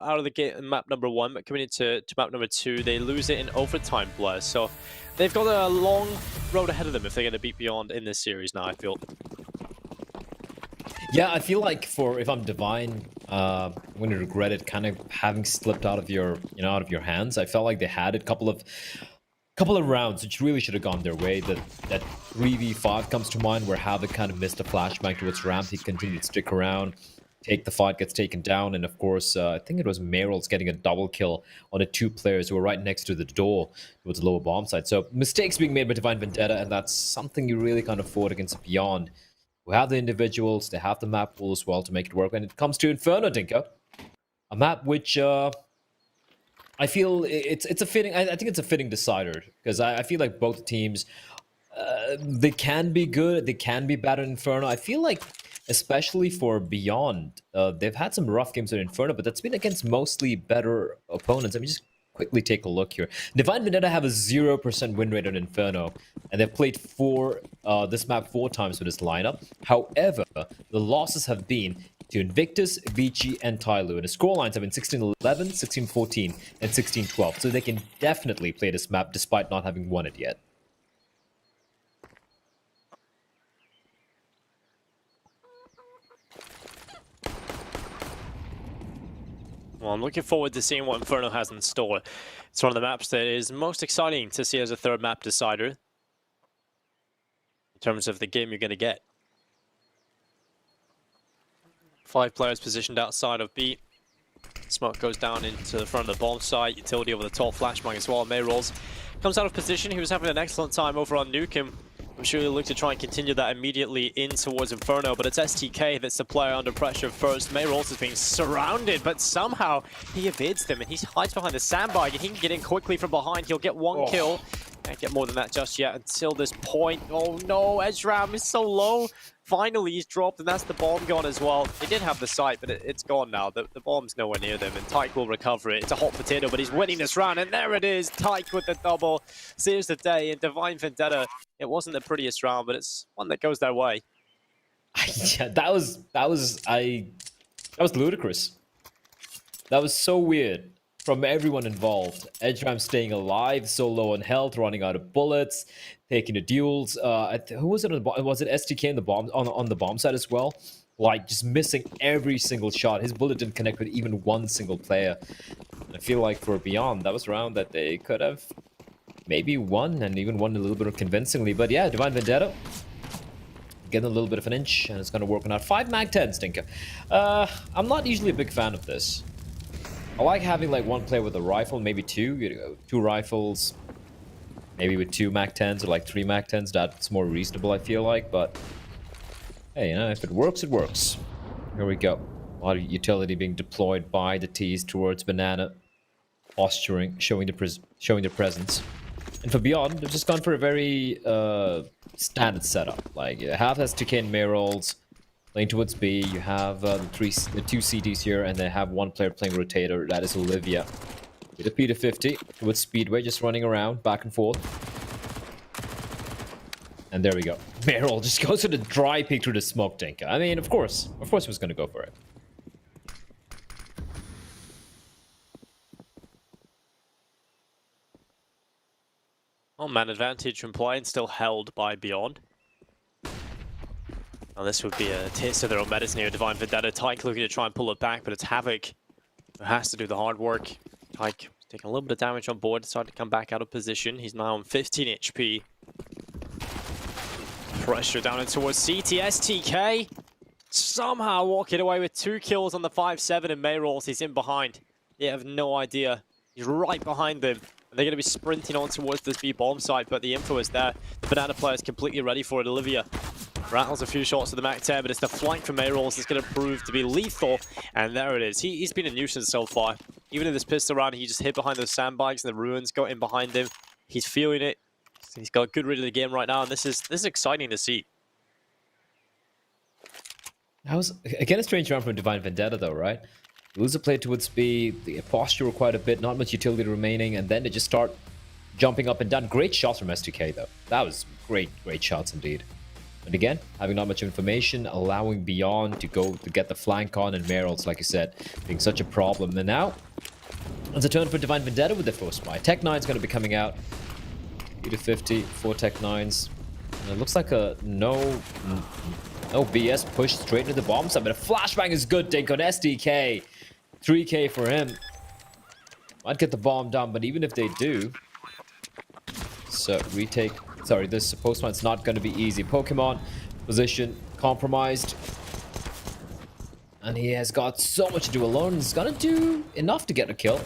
out of the game map number 1, but coming into map number 2, they lose it in overtime blur. So they've got a long road ahead of them if they're going to beat Beyond in this series now, I feel. Yeah, I feel like if I'm Divine, I'm going to regret it kind of having slipped out of your, out of your hands. I felt like they had a couple of rounds which really should have gone their way. That 3v5 comes to mind where Havoc kind of missed a flashbang towards ramp. He continued to stick around, take the fight, gets taken down, and of course, I think it was Meryl's getting a double kill on the 2 players who were right next to the door towards the lower bomb side. So mistakes being made by Divine Vendetta, and that's something you really can't afford against Beyond, who have the individuals, they have the map pool as well to make it work. When it comes to Inferno, Dinka, a map which I feel it's a fitting. I think it's a fitting decider because I feel like both teams, they can be good, they can be bad at Inferno. I feel like, especially for Beyond, they've had some rough games at Inferno, but that's been against mostly better opponents. Let me just quickly take a look here. Divine Vendetta have a 0% win rate on Inferno, and they've played this map 4 times with this lineup. However, the losses have been to Invictus, Vici, and Tyloo. And the scorelines have been 16-11, 16-14, and 16-12. So they can definitely play this map despite not having won it yet. Well, I'm looking forward to seeing what Inferno has in store. It's one of the maps that is most exciting to see as a third map decider in terms of the game you're going to get. 5 players positioned outside of B. Smoke goes down into the front of the bomb site. Utility over the top. Flashbang as well. May rolls. Comes out of position. He was having an excellent time over on Nukem. I'm sure he'll look to try and continue that immediately in towards Inferno, but it's STK that's the player under pressure first. May rolls is being surrounded, but somehow he evades them, and he hides behind the sandbag, and he can get in quickly from behind. He'll get 1 kill. Can't get more than that just yet until this point. Oh no, Ezram is so low. Finally, he's dropped, and that's the bomb gone as well. He did have the sight, but it's gone now. The bomb's nowhere near them, and Tyke will recover it. It's a hot potato, but he's winning this round, and there it is. Tyke with the double. Saves the day, and Divine Vendetta, it wasn't the prettiest round, but it's one that goes their way. Yeah, that was ludicrous. That was so weird from everyone involved. Edgeram staying alive, so low on health, running out of bullets, taking the duels. Who was it? Was it STK on the bomb side as well? Like, just missing every single shot. His bullet didn't connect with even one single player. And I feel like for Beyond, that was a round that they could have maybe won, and even won a little bit convincingly. But yeah, Divine Vendetta getting a little bit of an inch, and it's going to work on out. 5 Mag 10, Stinker. I'm not usually a big fan of this. I like having like 1 player with a rifle, maybe 2. 2 rifles, maybe with 2 Mag 10s or like 3 Mag 10s. That's more reasonable, I feel like. But hey, if it works, it works. Here we go. A lot of utility being deployed by the T's towards Banana, posturing, showing their presence. And for Beyond, they've just gone for a very standard setup. Like, you have STK and Meryl's playing towards B. You have the 2 CDs here, and they have 1 player playing Rotator. That is Olivia. With a P250 towards Speedway, just running around back and forth. And there we go. Meryl just goes to the dry peek through the smoke tank. I mean, of course he was going to go for it. Oh man, advantage from Pliant still held by Beyond. Now this would be a taste of their own medicine here. Divine Vendetta, Tyke looking to try and pull it back, but it's Havoc who has to do the hard work. Tyke taking a little bit of damage on board, decided to come back out of position. He's now on 15 HP. Pressure down in towards CT. STK somehow walking away with 2 kills on the 5-7, and Mayrolls, he's in behind. You have no idea. He's right behind them. And they're going to be sprinting on towards this B bomb site, but the info is there. The Banana player is completely ready for it. Olivia rattles a few shots to the Mac 10, but it's the flank from Mayrolls that's going to prove to be lethal. And there it is. He's been a nuisance so far. Even in this pistol round, he just hid behind those sandbags and the ruins got in behind him. He's feeling it. He's got a good read of the game right now, and this is exciting to see. That was, again, a strange round from Divine Vendetta, though, right? Lose a play towards B, the posture quite a bit, not much utility remaining, and then they just start jumping up and down. Great shots from STK, though. That was great shots indeed. But again, having not much information, allowing Beyond to go to get the flank on, and Meryl's, like I said, being such a problem. And now, it's a turn for Divine Vendetta with the first spy. Tech 9's going to be coming out. 3 to 50, 4 Tech 9s. And it looks like a no BS push straight into the bomb site, but a flashbang is good. Take on SDK. 3K for him. Might get the bomb down, but even if they do, so retake. Sorry, this post-fight's not going to be easy. Pokemon position compromised. And he has got so much to do alone. He's going to do enough to get a kill.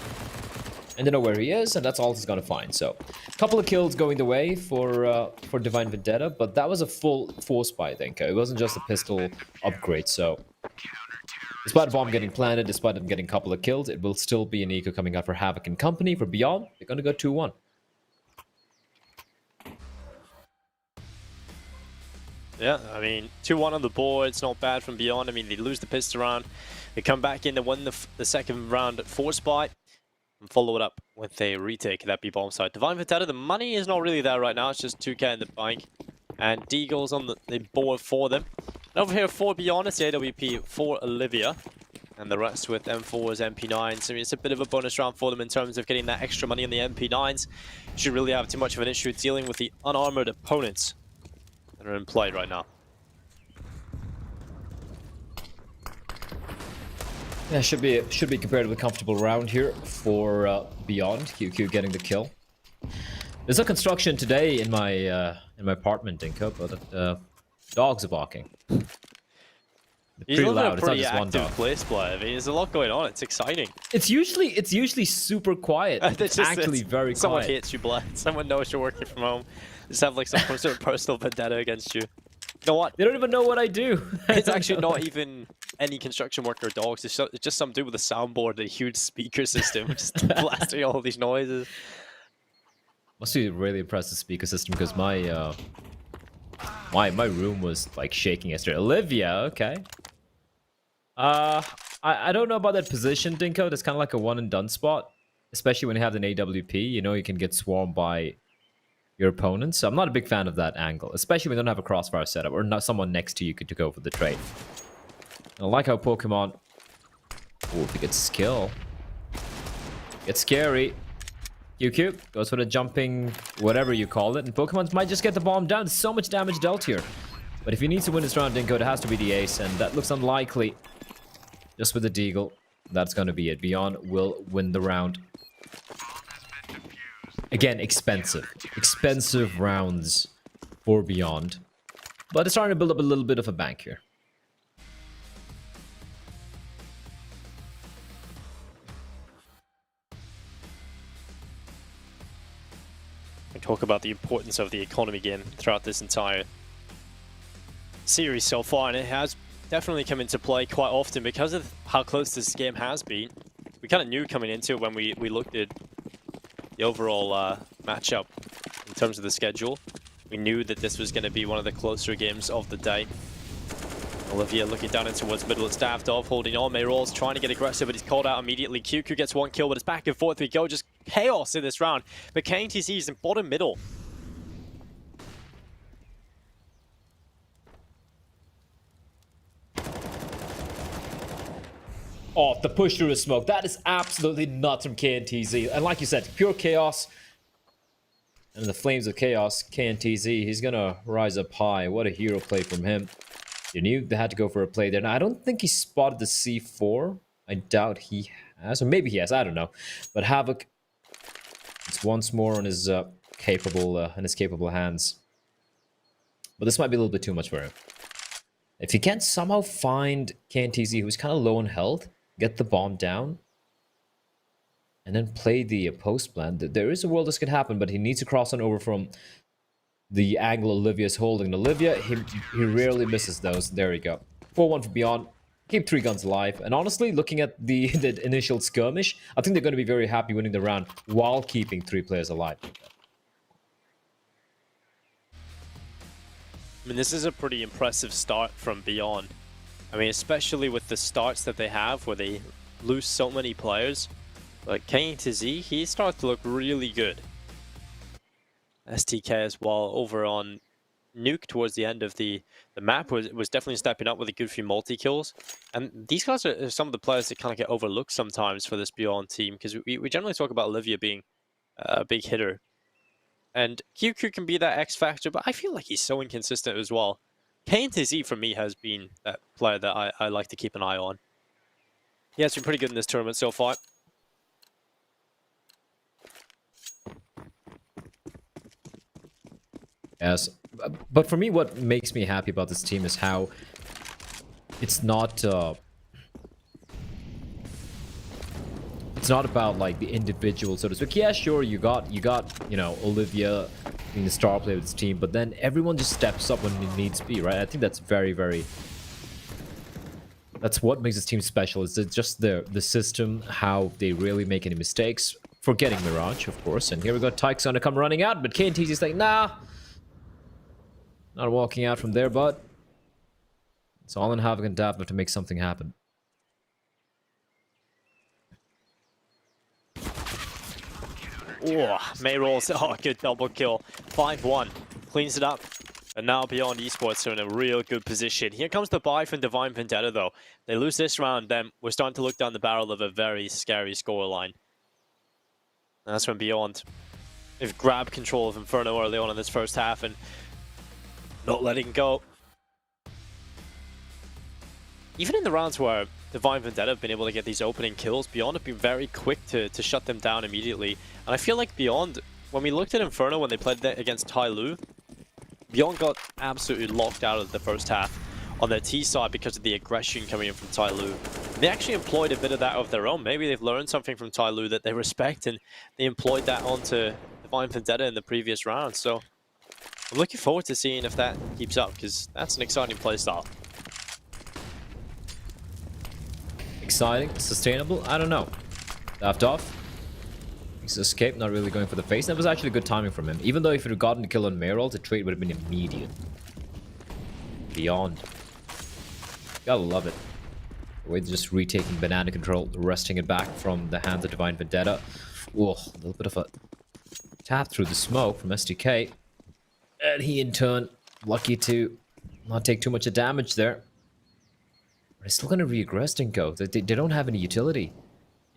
And they know where he is, and that's all he's going to find. So, a couple of kills going the way for Divine Vendetta, but that was a full force buy, I think. It wasn't just a pistol upgrade, so... Despite a bomb getting planted, despite him getting a couple of kills, it will still be an eco coming out for Havoc and company. For Beyond, they're going to go 2-1. Yeah, I mean, 2-1 on the board, it's not bad from Beyond. I mean, they lose the pistol round, they come back in to win the second round at force buy, and follow it up with a retake that B-bomb side. Divine Vendetta, the money is not really there right now, it's just 2k in the bank, and Deagle's on the board for them. And over here for Beyond, it's the AWP for Olivia, and the rest with M4s, MP9s. I mean, it's a bit of a bonus round for them in terms of getting that extra money on the MP9s. Should really have too much of an issue dealing with the unarmored opponents that are in play right now. Yeah, should be comparatively comfortable round here for Beyond. QQ getting the kill. There's a construction today in my apartment, Dinko, but dogs are barking. He's pretty living loud. a It's not pretty just one active dog. place play. I mean, there's a lot going on. It's exciting. It's usually super quiet. It's actually very someone quiet. hates you, blood. Someone knows you're working from home. Just have like some sort of personal vendetta against you. You know what? They don't even know what I do. It's actually not even any construction worker or dogs. It's just some dude with a soundboard and a huge speaker system just blasting all these noises. Must be a really impressive speaker system because my my room was like shaking yesterday. Olivia, okay. I don't know about that position, Dinko. That's kind of like a one and done spot, especially when you have an AWP. You know you can get swarmed by your opponents. So I'm not a big fan of that angle, especially when you don't have a crossfire setup or not someone next to you to go for the trade. I like how Pokemon... Oh, if he gets skill. Gets scary. QQ goes for the jumping, whatever you call it, and Pokemon might just get the bomb down. So much damage dealt here. But if he needs to win this round, Dinko, it has to be the ace, and that looks unlikely. Just with the Deagle, that's going to be it. Beyond will win the round. Again, expensive. Expensive rounds for Beyond. But it's starting to build up a little bit of a bank here. We talk about the importance of the economy game throughout this entire series so far, and it has definitely come into play quite often because of how close this game has been. We kind of knew coming into it when we looked at the overall matchup in terms of the schedule. We knew that this was going to be one of the closer games of the day. Olivia looking down in towards middle, it's staffed off, holding on. Mayrol's trying to get aggressive, but he's called out immediately. QQ gets one kill, but it's back and forth we go. Just chaos in this round. But KNTZ is in bottom middle. Oh, the push through the smoke. That is absolutely nuts from KNTZ. And like you said, pure chaos. And in the flames of chaos, KNTZ, he's going to rise up high. What a hero play from him. You knew they had to go for a play there. Now, I don't think he spotted the C4. I doubt he has. Or maybe he has. I don't know. But Havoc, it's once more on his capable hands. But this might be a little bit too much for him. If he can't somehow find KNTZ, who's kind of low in health, get the bomb down, and then play the post plan, there is a world this could happen, but he needs to cross on over from the angle Olivia's holding. Olivia, he rarely misses those. There we go. 4-1 for Beyond. Keep 3 guns alive. And honestly, looking at the initial skirmish, I think they're going to be very happy winning the round while keeping 3 players alive. I mean, this is a pretty impressive start from Beyond. I mean, especially with the starts that they have where they lose so many players. Like KNTZ, he starts to look really good. STK as well over on Nuke towards the end of the map was definitely stepping up with a good few multi-kills. And these guys are some of the players that kind of get overlooked sometimes for this Beyond team, because we generally talk about Olivia being a big hitter. And QQ can be that X factor, but I feel like he's so inconsistent as well. KNTZ for me has been that player that I like to keep an eye on. He has been pretty good in this tournament so far. Yes, but for me, what makes me happy about this team is how it's not about like the individual, so to speak. Yeah, sure, you got you know, Olivia being the star player of this team, but then everyone just steps up when it needs to be, right? I think that's that's what makes this team special. Is just the system, how they really make any mistakes, forgetting Mirage, of course. And here we go, Tyke's gonna come running out, but KNTZ's like, nah, not walking out from there, but it's all in Havoc and Daphne to make something happen. Oh, May rolls. Oh, good double kill. 5-1. Cleans it up. And now Beyond Esports are in a real good position. Here comes the buy from Divine Vendetta, though. They lose this round, then we're starting to look down the barrel of a very scary scoreline. That's when Beyond, they've grabbed control of Inferno early on in this first half and not letting go. Even in the rounds where Divine Vendetta have been able to get these opening kills, Beyond have been very quick to shut them down immediately. And I feel like Beyond, when we looked at Inferno when they played against Tai Lu, Beyond got absolutely locked out of the first half on their T side because of the aggression coming in from Tai Lu. They actually employed a bit of that of their own. Maybe they've learned something from Tai Lu that they respect, and they employed that onto Divine Vendetta in the previous round. So I'm looking forward to seeing if that keeps up, because that's an exciting playstyle. Exciting, sustainable, I don't know. Daft off. He's escaped, not really going for the face. That was actually good timing from him. Even though if it had gotten a kill on Mayroll, the trade would have been immediate. Beyond. Gotta love it. The way they're just retaking banana control, wresting it back from the hands of Divine Vendetta. Whoa, a little bit of a tap through the smoke from SDK. And he, in turn, lucky to not take too much of damage there. But he's still gonna re-aggress Dinko. They don't have any utility.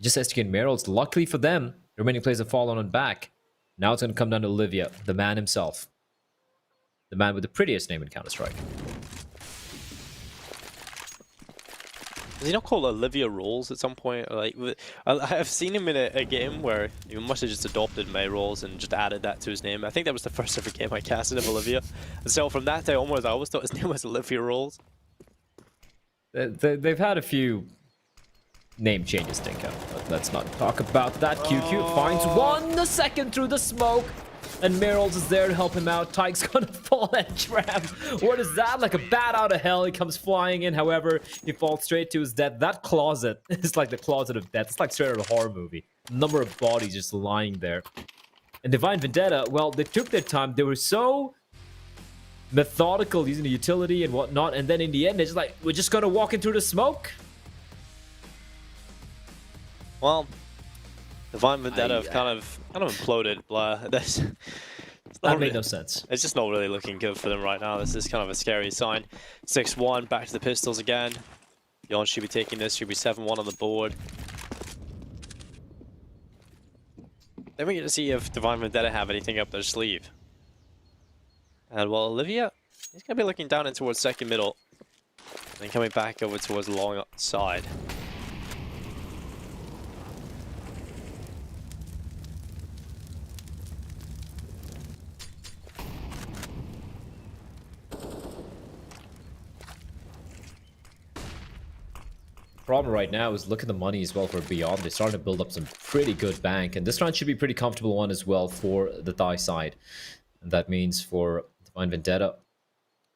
Just SDK and Meryl's. Luckily for them, the remaining players have fallen on back. Now it's gonna come down to Olivia, the man himself. The man with the prettiest name in Counter-Strike. Does he not call Olivia Rolls at some point? Like, I've seen him in a game where he must have just adopted May Rolls and just added that to his name. I think that was the first ever game I casted of Olivia. And so from that day onwards, I always thought his name was Olivia Rolls. They've had a few name changes, Dinko. But let's not talk about that. QQ finds 1 second through the smoke. And Meryl's is there to help him out. Tyke's gonna fall and trap. What is that? Like a bat out of hell. He comes flying in. However, he falls straight to his death. That closet is like the closet of death. It's like straight out of a horror movie. Number of bodies just lying there. And Divine Vendetta, well, they took their time. They were so methodical using the utility and whatnot. And then in the end, they're just like, we're just gonna walk into the smoke. Well, Divine Vendetta have kind of imploded. Blah. That made no sense. It's just not really looking good for them right now. This is kind of a scary sign. 6-1, back to the pistols again. Beyond should be taking this. Should be 7-1 on the board. Then we get to see if Divine Vendetta have anything up their sleeve. And well, Olivia, he's gonna be looking down in towards second middle, and then coming back over towards the long side. Problem right now is look at the money as well for Beyond. They're starting to build up some pretty good bank, and this round should be a pretty comfortable one as well for the Thai side. And that means for Divine Vendetta,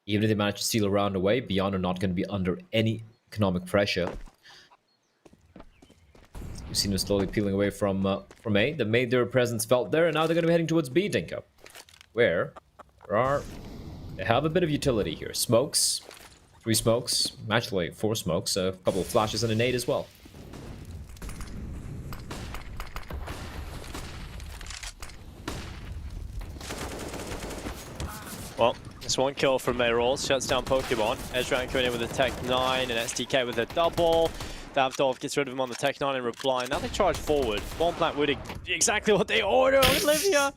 even if they manage to steal a round away, Beyond are not going to be under any economic pressure. You've seen them slowly peeling away from A. They made their presence felt there, and now they're going to be heading towards B, Dinko. Where they have a bit of utility here. Smokes. 3 smokes, actually 4 smokes, a couple of flashes and a nade as well. Well, Just one kill from Mayrolls, shuts down Pokemon. Ezran coming in with a Tech 9 and STK with a double. Davdov gets rid of him on the Tech 9 and reply. Now they charge forward. Bomb plant would exactly what they ordered. Olivia!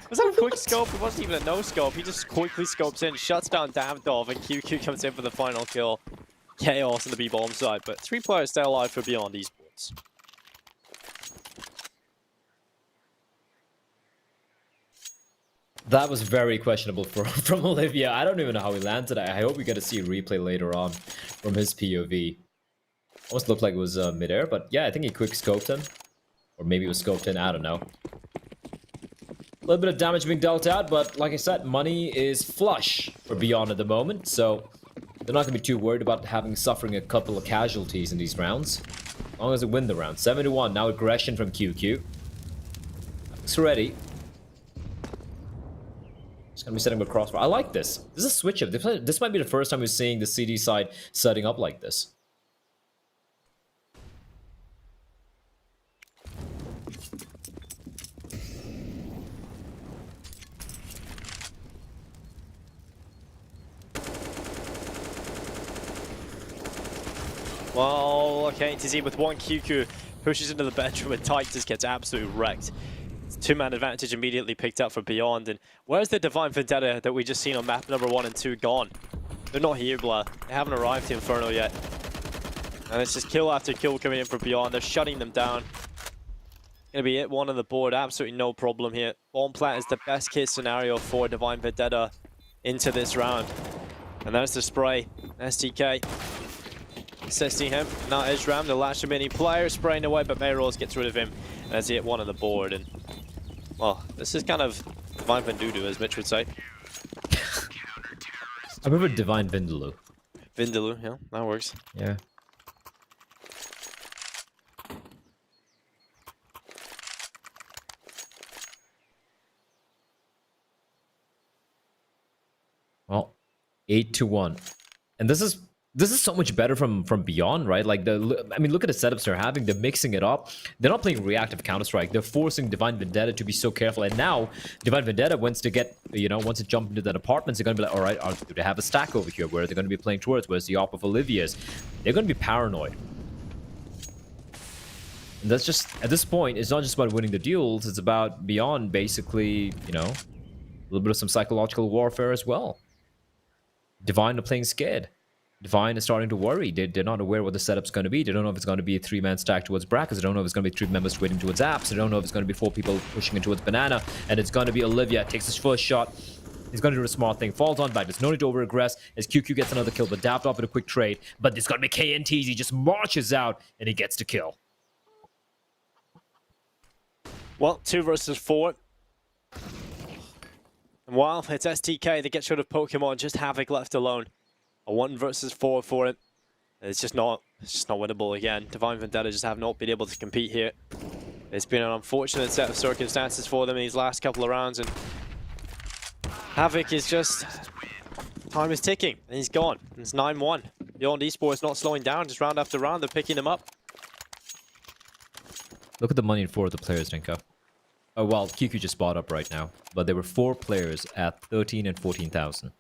Was that a quick scope? It wasn't even a no scope. He just quickly scopes in, shuts down Davdov, and QQ comes in for the final kill. Chaos on the B-bomb side, but 3 players stay alive for Beyond Esports. That was very questionable from Olivia. I don't even know how he landed. I hope we get to see a replay later on from his POV. Almost looked like it was midair, but yeah, I think he quick scoped him. Or maybe it was scoped in, I don't know. A little bit of damage being dealt out, but like I said, money is flush for Beyond at the moment, so they're not going to be too worried about suffering a couple of casualties in these rounds. As long as they win the round. 7-1, now aggression from QQ. Looks ready. Just gonna be setting up a crossbar. I like this. This is a switch up. This might be the first time we're seeing the CD side setting up like this. Well, okay, TZ with one QQ pushes into the bedroom and Titus gets absolutely wrecked. 2-man advantage immediately picked up for Beyond, and where's the Divine Vendetta that we just seen on map number 1 and 2 gone? They're not here, blah. They haven't arrived to Inferno yet. And it's just kill after kill coming in for Beyond. They're shutting them down. Gonna be it, one on the board, absolutely no problem here. Bomb plant is the best case scenario for Divine Vendetta into this round. And there's the spray. STK. Assisting him. Now Ezram, the last remaining player, spraying away, but Mayrolls gets rid of him. And as he hit one on the board, and well, this is kind of Divine Vendudu, as Mitch would say. I remember Divine Vindaloo. Vindaloo, yeah, that works. Yeah. Well, 8-1, and this is so much better from Beyond, right? Like I mean, look at the setups they're having. They're mixing it up. They're not playing reactive Counter-Strike. They're forcing Divine Vendetta to be so careful. And now Divine Vendetta wants to get, wants to jump into that apartment. They're going to be like, all right, do they have a stack over here? Where are they going to be playing towards? Where's the op of Olivia's? They're going to be paranoid. And that's just, at this point, it's not just about winning the duels. It's about Beyond, basically, a little bit of some psychological warfare as well. Divine are playing scared. Divine is starting to worry. They're not aware what the setup's going to be. They don't know if it's going to be a 3-man stack towards brackets. They don't know if it's going to be 3 members waiting towards apps. They don't know if it's going to be 4 people pushing in towards banana. And it's going to be Olivia. Takes his first shot. He's going to do a smart thing. Falls on back. There's no need to over-aggress as QQ gets another kill. But dapped off with a quick trade. But there's going to be KNTs. He just marches out and he gets the kill. Well, 2 versus 4. And while it's STK that gets rid of Pokemon, just Havoc left alone. A 1 versus 4 for him. It's just not winnable again. Divine Vendetta just have not been able to compete here. It's been an unfortunate set of circumstances for them in these last couple of rounds, and Havoc is just, time is ticking and he's gone. It's 9-1. Beyond Esports not slowing down, just round after round they're picking him up. Look at the money for the players, Dinka. Oh well, QQ just bought up right now, but there were 4 players at 13 and 14,000.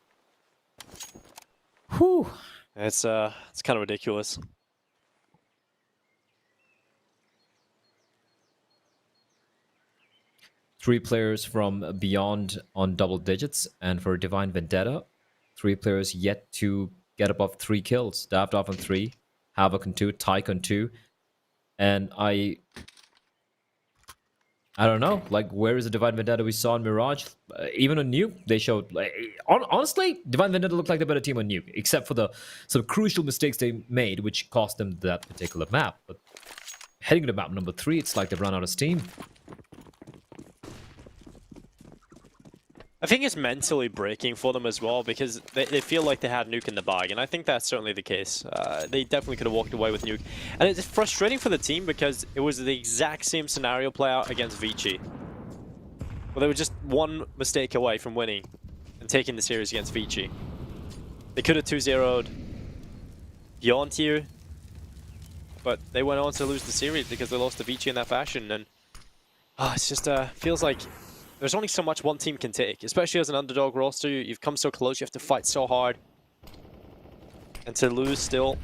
Whew. It's kind of ridiculous. Three players from Beyond on double digits, and for Divine Vendetta, 3 players yet to get above 3 kills. Davdov on 3, Havoc on 2, Tyke on 2, and I don't know, like, where is the Divine Vendetta we saw in Mirage? Even on Nuke, they showed, like, honestly, Divine Vendetta looked like the better team on Nuke, except for the sort of crucial mistakes they made, which cost them that particular map. But heading to map number 3, it's like they've run out of steam. I think it's mentally breaking for them as well, because they feel like they had Nuke in the bag, and I think that's certainly the case. They definitely could have walked away with Nuke. And it's frustrating for the team because it was the exact same scenario play out against Vici. Well, they were just 1 mistake away from winning and taking the series against Vici. They could have 2-0'd Beyond here, but they went on to lose the series because they lost to Vici in that fashion, and it's just feels like there's only so much one team can take, especially as an underdog roster. You've come so close, you have to fight so hard. And to lose still,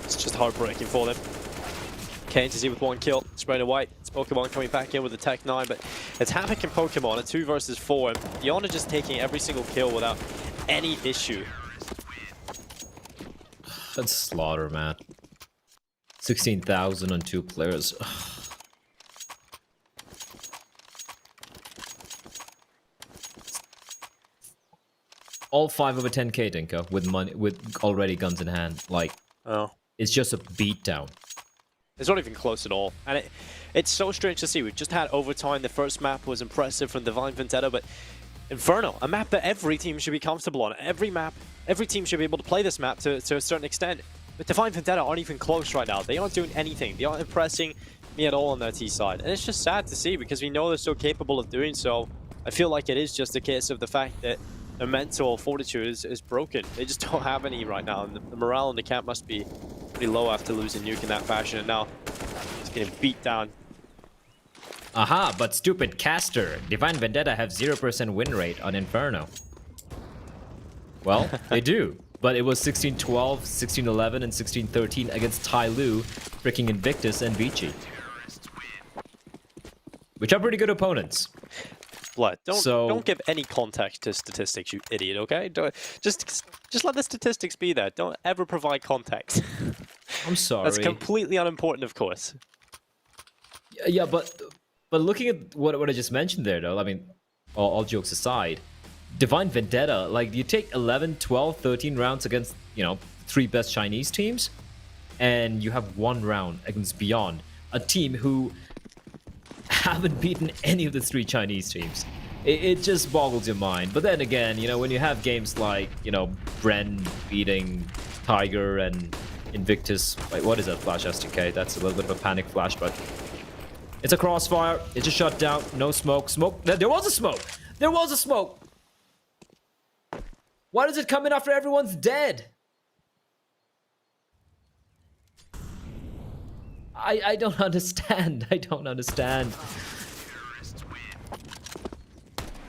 it's just heartbreaking for them. KNTZ with 1 kill, spreading white. It's Pokemon coming back in with the Tech 9, but it's Havoc and Pokemon, a 2 versus 4. And Yana just taking every single kill without any issue. That's slaughter, man. 16,000 on 2 players. All 5 over 10k, Dinko, with money, with already guns in hand. Like, Oh. it's just a beatdown. It's not even close at all. And it's so strange to see. We've just had overtime. The first map was impressive from Divine Vendetta, but Inferno, a map that every team should be comfortable on. Every team should be able to play this map to a certain extent. But Divine Vendetta aren't even close right now. They aren't doing anything. They aren't impressing me at all on their T side. And it's just sad to see because we know they're so capable of doing so. I feel like it is just a case of the fact that their mental fortitude is broken. They just don't have any right now. And the morale in the camp must be pretty low after losing Nuke in that fashion. And now it's getting beat down. Aha, but stupid caster. Divine Vendetta have 0% win rate on Inferno. Well, they do. But it was 16-12, 16-11, and 16-13 against Tai Lu, freaking Invictus, and Vici. Which are pretty good opponents. Blood, don't give any context to statistics, you idiot, okay? Just let the statistics be there. Don't ever provide context. I'm sorry. That's completely unimportant, of course. Yeah, but looking at what I just mentioned there, though, I mean, all jokes aside, Divine Vendetta, like, you take 11, 12, 13 rounds against, you know, 3 best Chinese teams, and you have 1 round against Beyond, a team who haven't beaten any of the 3 Chinese teams. It just boggles your mind. But then again, you know, when you have games like, you know, Bren beating Tiger and Invictus, wait, what is that flash STK? That's a little bit of a panic flash, but it's a crossfire. It's a shutdown. No smoke. Smoke. There was a smoke. There was a smoke. Why does it come in after everyone's dead? I don't understand. I don't understand.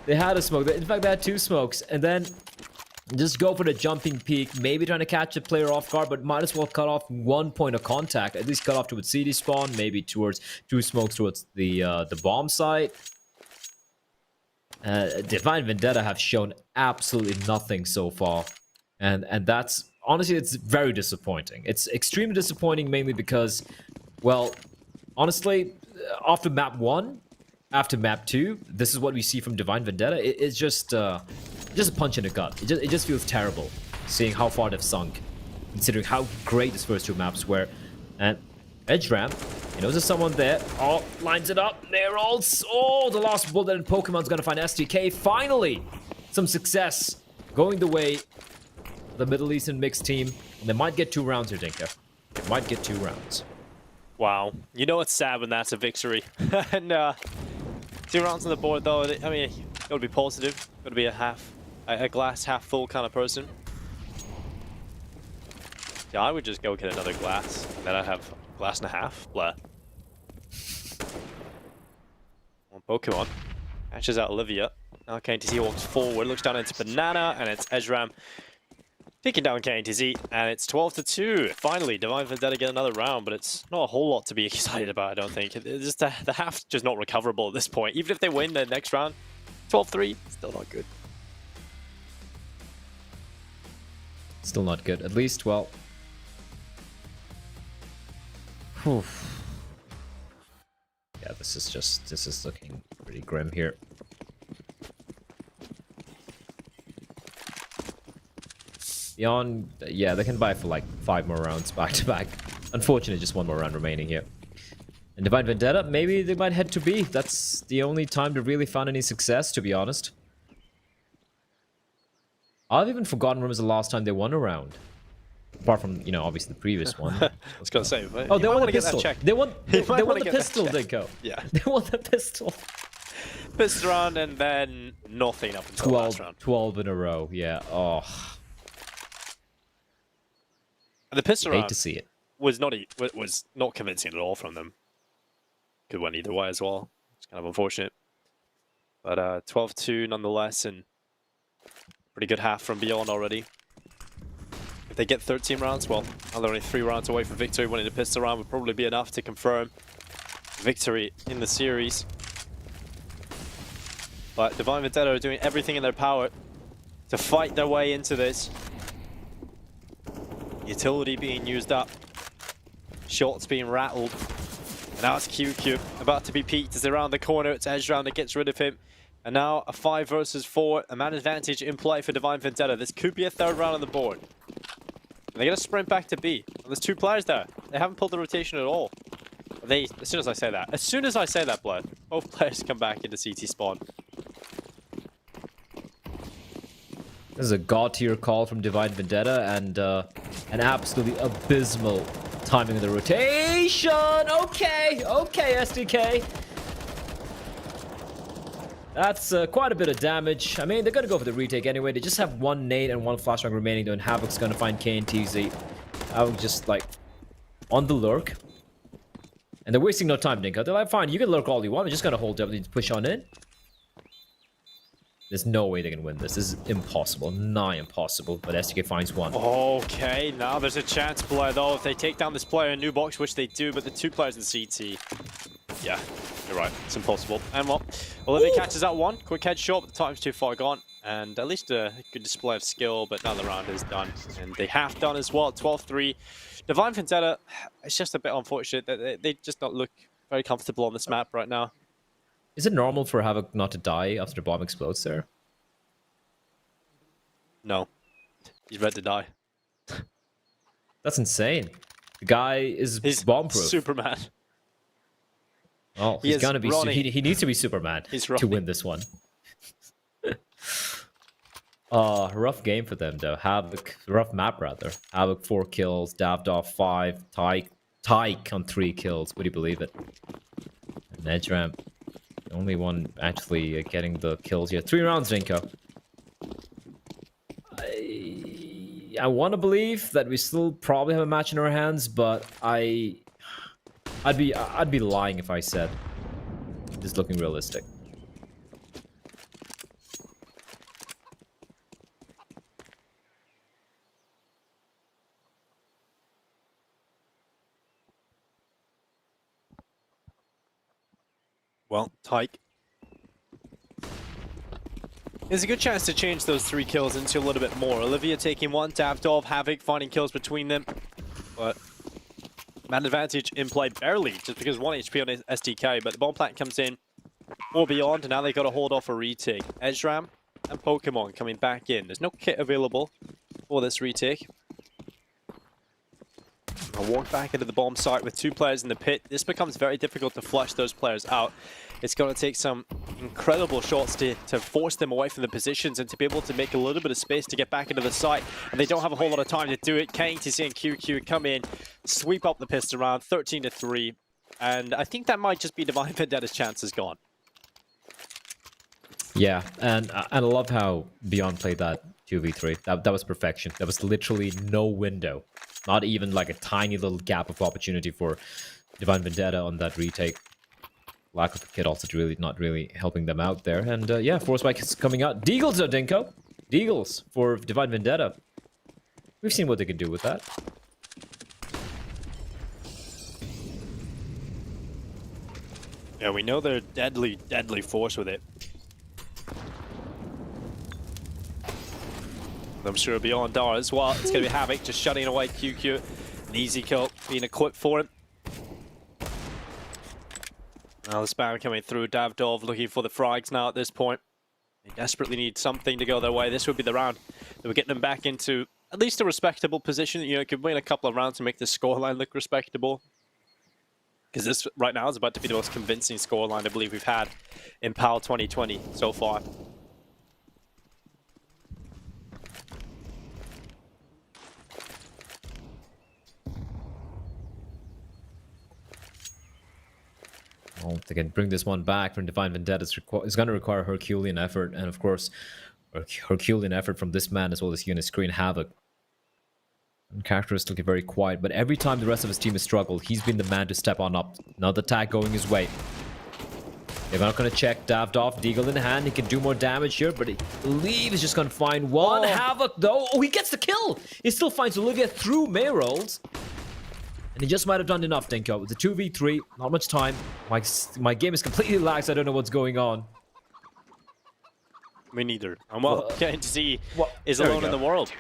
They had a smoke. In fact, they had 2 smokes. And then just go for the jumping peak. Maybe trying to catch a player off guard, but might as well cut off 1 point of contact. At least cut off towards CD spawn. Maybe towards 2 smokes towards the bomb site. Divine Vendetta have shown absolutely nothing so far. And that's... Honestly, it's very disappointing. It's extremely disappointing mainly because... Well, honestly, after map 1, after map 2, this is what we see from Divine Vendetta. It's just a punch in the gut. It just feels terrible seeing how far they've sunk, considering how great these first 2 maps were. And edge ramp, you know, there's someone there. Oh, lines it up. They're all... Oh, the last bullet and Pokemon's gonna find STK. Finally, some success going the way of the Middle Eastern mixed team. And they might get 2 rounds here, Dinka. They might get 2 rounds. Wow. You know it's sad when that's a victory. And 2 rounds on the board, though. I mean, gotta be positive. Gotta be a glass half full kind of person. Yeah, I would just go get another glass. And then I'd have a glass and a half. Blah. Well, Pokemon catches out Olivia. Now KNTZ walks forward, looks down into Banana, and it's Ezram taking down KNTZ, and it's 12-2. Finally, Divine Vendetta get another round, but it's not a whole lot to be excited about, I don't think. It's just the half's just not recoverable at this point. Even if they win the next round, 12-3, still not good. Still not good. At least, well... Whew. Yeah, this is looking pretty grim here. Beyond, yeah, they can buy for like 5 more rounds back to back. Unfortunately, just 1 more round remaining here. And Divine Vendetta, maybe they might head to B. That's the only time they really found any success, to be honest. I've even forgotten when was the last time they won a round. Apart from, you know, obviously the previous one. I was gonna say, but oh, they won the pistol. They won the pistol, Dinko. Yeah. They won the pistol. Pistol round and then nothing up until last round. 12 in a row, yeah. Oh. And the pistol round to see it. was not convincing at all from them. Could win either way as well. It's kind of unfortunate. But 12-2 nonetheless, and pretty good half from Beyond already. If they get 13 rounds, well, now they're only 3 rounds away from victory. Winning a pistol round would probably be enough to confirm victory in the series. But Divine Vendetta are doing everything in their power to fight their way into this. Utility being used up. Shots being rattled. And now it's QQ about to be peaked as they're around the corner. It's Edge round that gets rid of him. And now a 5 versus 4. A man advantage in play for Divine Vendetta. This could be a 3rd round on the board. And they're going to sprint back to B. And there's 2 players there. They haven't pulled the rotation at all. As soon as I say that, Blood, both players come back into CT spawn. This is a god tier call from Divine Vendetta and an absolutely abysmal timing of the rotation. Okay, SDK. That's quite a bit of damage. I mean, they're going to go for the retake anyway. They just have 1 nade and 1 flashbang remaining, though, and Havoc's going to find KNTZ. Havoc just, like, on the lurk. And they're wasting no time, Dinko. They're like, fine, you can lurk all you want. We're just going to hold W to push on in. There's no way they can win this. This is impossible. Nigh impossible. But SDK finds 1. Okay, now there's a chance play, though, if they take down this player in New Box, which they do, but the 2 players in CT... Yeah, you're right. It's impossible. And well, Olivia catches that 1. Quick headshot, but the time's too far gone. And at least a good display of skill, but now the round is done. And they have done as well. 12-3. Divine Vendetta, it's just a bit unfortunate that they just don't look very comfortable on this map right now. Is it normal for Havoc not to die after the bomb explodes there? No. He's ready to die. That's insane. The guy is bomb-proof. Superman. Oh, he's gonna be. He needs to be Superman to win this one. Rough game for them though. Havoc, rough map rather. Havoc 4 kills, Davdov 5, Tyke on 3 kills. Would you believe it? And Edge Ramp, the only one actually getting the kills yet. 3 rounds, Zinko. I want to believe that we still probably have a match in our hands, but I'd be lying if I said this is looking realistic. Well, Tyke. There's a good chance to change those 3 kills into a little bit more. Olivia taking 1, Davdov, Havoc finding kills between them. But man advantage in play barely, just because 1 HP on SDK, but the bomb plant comes in or beyond, and now they've got to hold off a retake. Edgeram and Pokemon coming back in. There's no kit available for this retake. I'll walk back into the bomb site with 2 players in the pit. This becomes very difficult to flush those players out. It's going to take some incredible shots to force them away from the positions and to be able to make a little bit of space to get back into the site. And they don't have a whole lot of time to do it. KNTZ and QQ come in, sweep up the pistol round, 13-3. And I think that might just be Divine Vendetta's chances gone. Yeah, and I love how Beyond played that 2v3. That was perfection. There was literally no window. Not even like a tiny little gap of opportunity for Divine Vendetta on that retake. Lack of a kit also not really helping them out there. And yeah, Force Spike is coming out. Deagles though, Dinko. Deagles for Divine Vendetta. We've seen what they can do with that. Yeah, we know they're deadly, deadly force with it. I'm sure Beyond are as well. It's going to be Havoc just shutting away QQ. An easy kill being equipped for him. Now the spam coming through. Davdov looking for the frags now at this point. They desperately need something to go their way. This would be the round that would get them back into at least a respectable position. You know, it could win a couple of rounds to make the scoreline look respectable. Because this right now is about to be the most convincing scoreline I believe we've had in PAL 2020 so far. Well, they can bring this one back from Divine Vendetta. It's going to require Herculean effort, and of course, Herculean effort from this man as well as Unit Screen Havoc. And characteristically very quiet, but every time the rest of his team has struggled, he's been the man to step on up. Another tag going his way. They're not going to check Daft off. Deagle in hand. He can do more damage here, but I believe he's just going to find one. Havoc, though. Oh, he gets the kill. He still finds Olivia through May rolls. And he just might have done enough, Dinko. With the 2v3, not much time. My game is completely lagged, so I don't know what's going on. Me neither. I'm getting to see is alone in the world.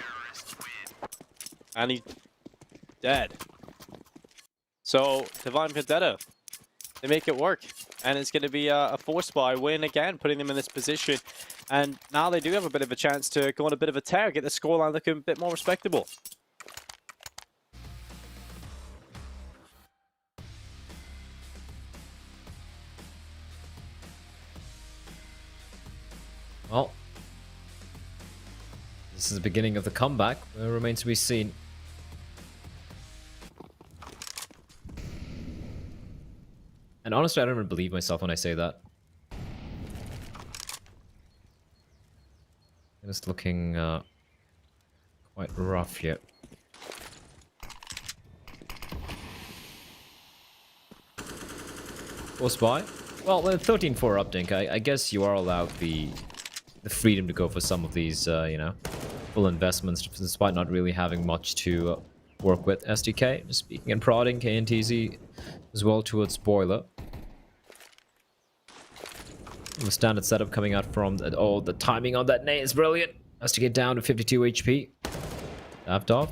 And he's dead. So, Divine Vendetta, they make it work. And it's going to be a 4-spy win again, putting them in this position. And now they do have a bit of a chance to go on a bit of a tear, get the scoreline looking a bit more respectable. Well, this is the beginning of the comeback. It remains to be seen. And honestly, I don't even believe myself when I say that. It's looking quite rough here. Close by. Well, with 13-4 up, Dink, I guess you are allowed the freedom to go for some of these, you know, full investments, despite not really having much to work with. SDK, just speaking and prodding, KNTZ as well towards Spoiler. The standard setup coming out from the timing on that nade is brilliant. Has to get down to 52 HP. Daft off.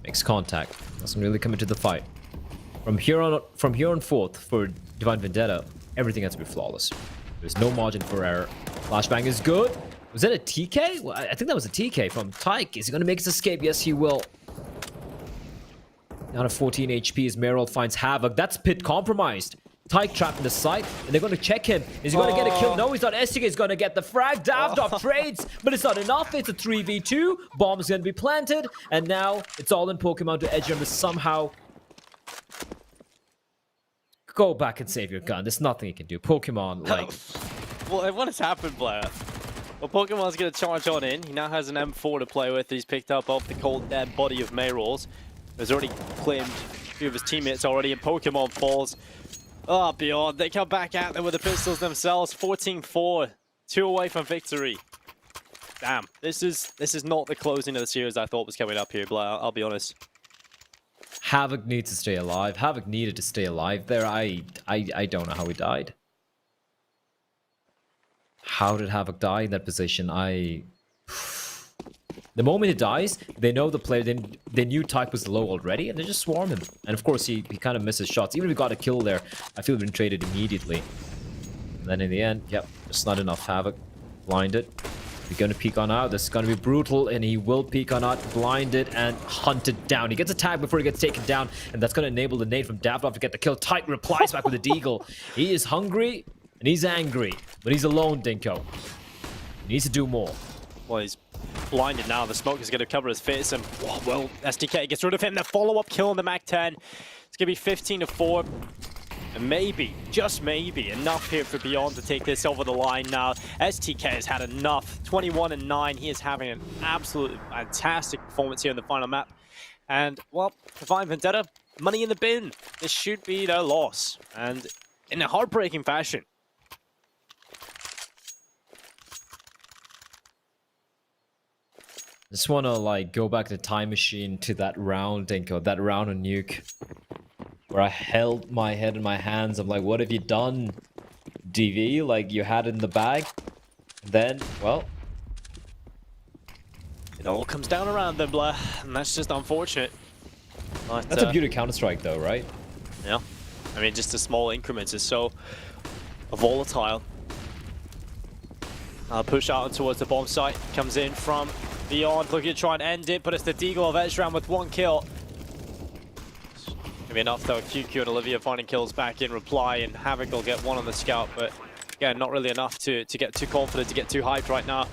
Makes contact. Doesn't really come into the fight. From here on forth for Divine Vendetta, everything has to be flawless. There's no margin for error. Flashbang is good. Was that a TK? Well, I think that was a TK from Tyke. Is he going to make his escape? Yes, he will. Down to 14 HP as Merrill finds Havoc. That's pit compromised. Tyke trapped in the site, and they're going to check him. Is he going to get a kill? No, he's not. STK is going to get the frag. Daft trades, but it's not enough. It's a 3v2. Bomb is going to be planted, and now it's all in Pokemon to edge him to somehow go back and save your gun. There's nothing you can do. Pokemon, like... Well, what has happened, Blair? Well, Pokemon's going to charge on in. He now has an M4 to play with. He's picked up off the cold, dead body of Mayrolls. He's already claimed a few of his teammates already, and Pokemon falls. Oh, Beyond. They come back out there with the pistols themselves. 14-4. 2 away from victory. Damn. This is not the closing of the series I thought was coming up here, Blair. I'll be honest. Havoc needs to stay alive. Havoc needed to stay alive there. I don't know how he died. How did Havoc die in that position? The moment he dies, they know the player, they knew Tyke was low already, and they just swarm him. And of course, he kind of misses shots. Even if he got a kill there, I feel he'd been traded immediately. And then in the end, yep, just not enough. Havoc blinded. He's going to peek on out. This is going to be brutal, and he will peek on out, blinded, and hunted down. He gets a tag before he gets taken down, and that's going to enable the nade from Davidoff to get the kill. Tyke replies back with a deagle. He is hungry, and he's angry, but he's alone, Dinko. He needs to do more. Well, he's blinded now. The smoke is going to cover his face, and well, SDK gets rid of him. The follow-up kill on the MAC-10. It's going to be 15-4. And maybe, just maybe, enough here for Beyond to take this over the line now. STK has had enough. 21-9. He is having an absolutely fantastic performance here in the final map. And, well, Divine Vendetta, money in the bin. This should be their loss. And in a heartbreaking fashion. Just want to, like, go back to time machine to that round, Dinko. That round on Nuke. Where I held my head in my hands. I'm like, what have you done, DV? Like, you had it in the bag. Then, well... It all comes down around them, Blair. And that's just unfortunate. But, that's a beauty Counter-Strike, though, right? Yeah. I mean, just the small increments is so volatile. Push out towards the bomb site. Comes in from Beyond, looking to try and end it, but it's the Deagle of Edgeram with 1 kill. Gonna be enough though. QQ and Olivia finding kills back in reply, and Havoc will get 1 on the scout, but again, not really enough to get too confident, to get too hyped right now.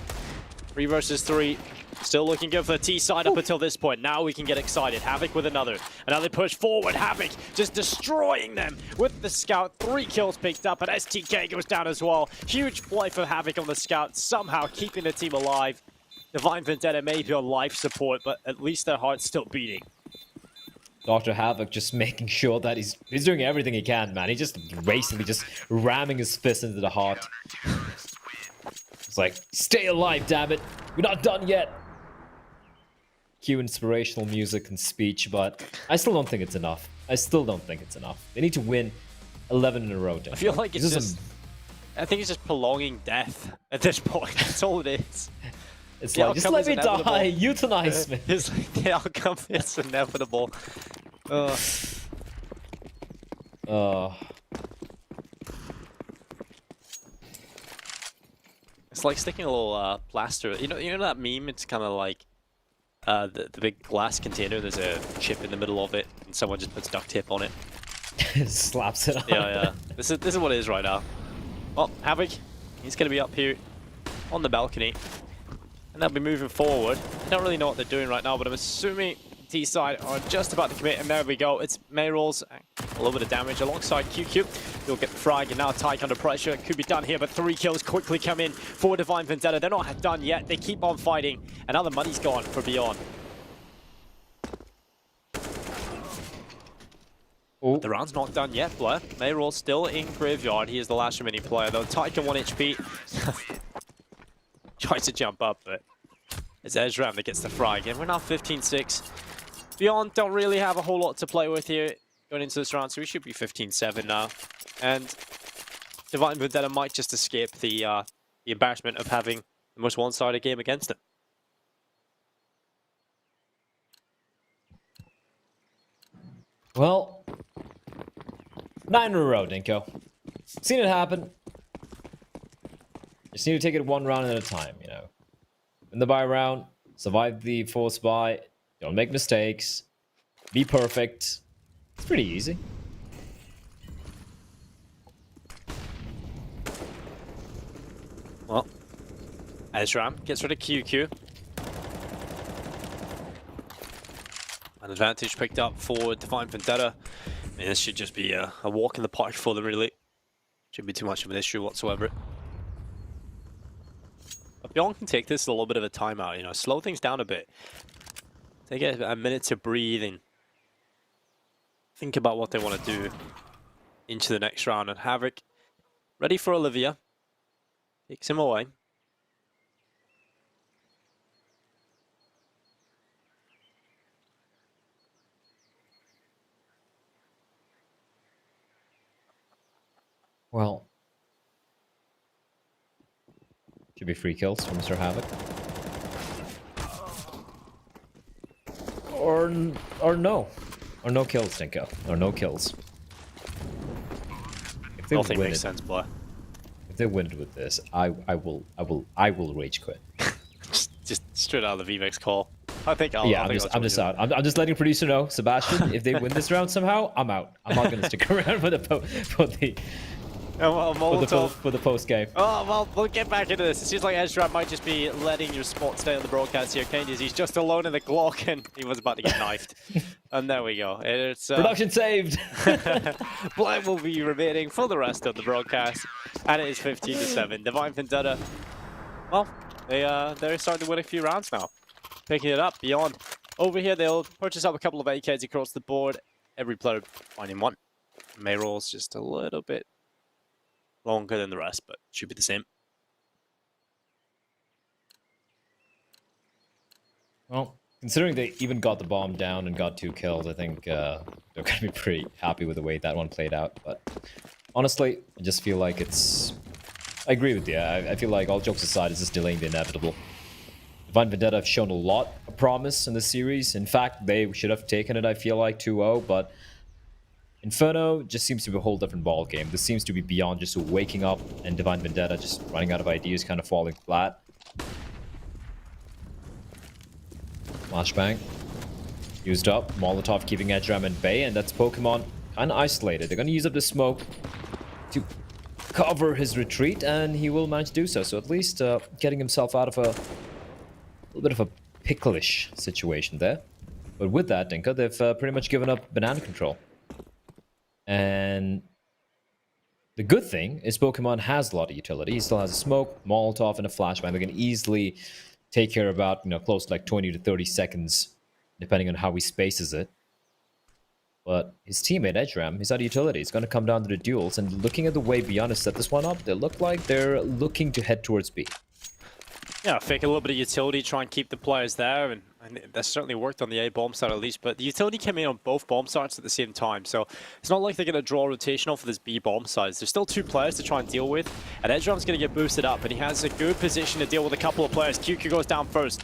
3 versus 3. Still looking good for the T side up until this point. Now we can get excited. Havoc with another. And now they push forward. Havoc just destroying them with the scout. 3 kills picked up, and STK goes down as well. Huge play for Havoc on the scout, somehow keeping the team alive. Divine Vendetta may be on life support, but at least their heart's still beating. Dr. Havoc just making sure that he's doing everything he can, man. He's just basically just ramming his fist into the heart. It's like, stay alive, damn it. We're not done yet. Cue inspirational music and speech, but I still don't think it's enough. I still don't think it's enough. They need to win 11 in a row. I feel like it's just... I think it's just prolonging death at this point. That's all it is. It's like, just let me die, euthanize me. It's like the outcome is inevitable. It's like sticking a little plaster. You know that meme? It's kind of like the big glass container. There's a chip in the middle of it, and someone just puts duct tape on it. Slaps it on. Yeah. This is what it is right now. Oh, Havoc. He's gonna be up here on the balcony. And they'll be moving forward. I don't really know what they're doing right now, but I'm assuming T-side are just about to commit, and there we go. It's Mayrolls, a little bit of damage alongside QQ. He'll get the frag, and now Tyke under pressure. It could be done here, but 3 kills quickly come in for Divine Vendetta. They're not done yet. They keep on fighting, and now the money's gone for Beyond. Oh. The round's not done yet, Blair. Mayrolls still in Graveyard. He is the last remaining player, though. Tyke on 1 HP. Tries to jump up, but it's Ezram that gets the frag, and we're now 15-6. Beyond don't really have a whole lot to play with here going into this round, so we should be 15-7 now. And Divine Vendetta might just escape the embarrassment of having the most one-sided game against them. Well, 9 in a row, Dinko. Seen it happen. Just need to take it one round at a time, you know. Win the buy round, survive the force buy, don't make mistakes, be perfect. It's pretty easy. Well, Ezram gets rid of QQ. An advantage picked up for Divine Vendetta. I mean, this should just be a walk in the park for them, really. Shouldn't be too much of an issue whatsoever. But Beyond can take this a little bit of a timeout, you know, slow things down a bit. Take a minute to breathe and think about what they want to do into the next round. And Havoc, ready for Olivia, takes him away. Well, should be free kills from Mr. Havoc. Or no. Or no kills, Dinko. Or no kills. If they Nothing win makes it, sense, boy. If they win it with this, I will rage quit. just straight out of the VMAX call. I think I'll. Yeah, I'm just out. I'm just letting producer know, Sebastian. If they win this round somehow, I'm out. I'm not gonna stick around for the post game. Oh, well, we'll get back into this. It seems like Ezra might just be letting your spot stay on the broadcast here. Candies, he's just alone in the Glock, and he was about to get knifed. And there we go. It's production saved. Black will be remaining for the rest of the broadcast, and it is 15-7. Divine Vendetta. Well, they're starting to win a few rounds now. Picking it up. Beyond. Over here, they'll purchase up a couple of AKs across the board. Every player finding one. Mayrolls just a little bit longer than the rest, but should be the same. Well, considering they even got the bomb down and got 2 kills, I think they're going to be pretty happy with the way that one played out. But honestly, I just feel like it's... I agree with you. I feel like, all jokes aside, it's just delaying the inevitable. Divine Vendetta have shown a lot of promise in this series. In fact, they should have taken it, I feel like, 2-0, but Inferno just seems to be a whole different ball game. This seems to be Beyond just waking up, and Divine Vendetta just running out of ideas, kind of falling flat. Flashbang. Used up. Molotov keeping Edram at bay, and that's Pokemon kind of isolated. They're going to use up the smoke to cover his retreat, and he will manage to do so. So at least getting himself out of a little bit of a picklish situation there. But with that, Dinka, they've pretty much given up banana control. And the good thing is Pokemon has a lot of utility. He still has a smoke, Molotov, and a flashbang. They can easily take care of about, close to like 20 to 30 seconds, depending on how he spaces it. But his teammate Edgeram, he's at utility. It's going to come down to the duels. And looking at the way Beyond set this one up, they look like they're looking to head towards B. Yeah, fake a little bit of utility, try and keep the players there, and that certainly worked on the A bomb side at least, but the utility came in on both bomb sites at the same time, so it's not like they're going to draw rotation off of this B bomb side. There's still 2 players to try and deal with, and Edgeram's going to get boosted up, and he has a good position to deal with a couple of players. QQ goes down first.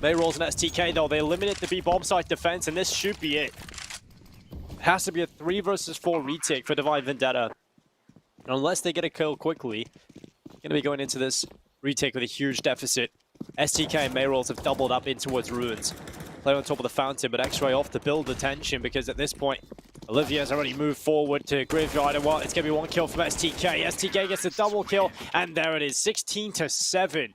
May rolls an STK though, they eliminate the B bomb site defense, and this should be it. It has to be a 3 versus 4 retake for Divine Vendetta. Unless they get a kill quickly, they're going to be going into this retake with a huge deficit. STK and Mayrolls have doubled up in towards Ruins. Play on top of the fountain, but X-Ray off to build the tension because at this point, Olivia's already moved forward to Graveyard, and well, it's going to be 1 kill from STK. STK gets a double kill, and there it is, 16-7.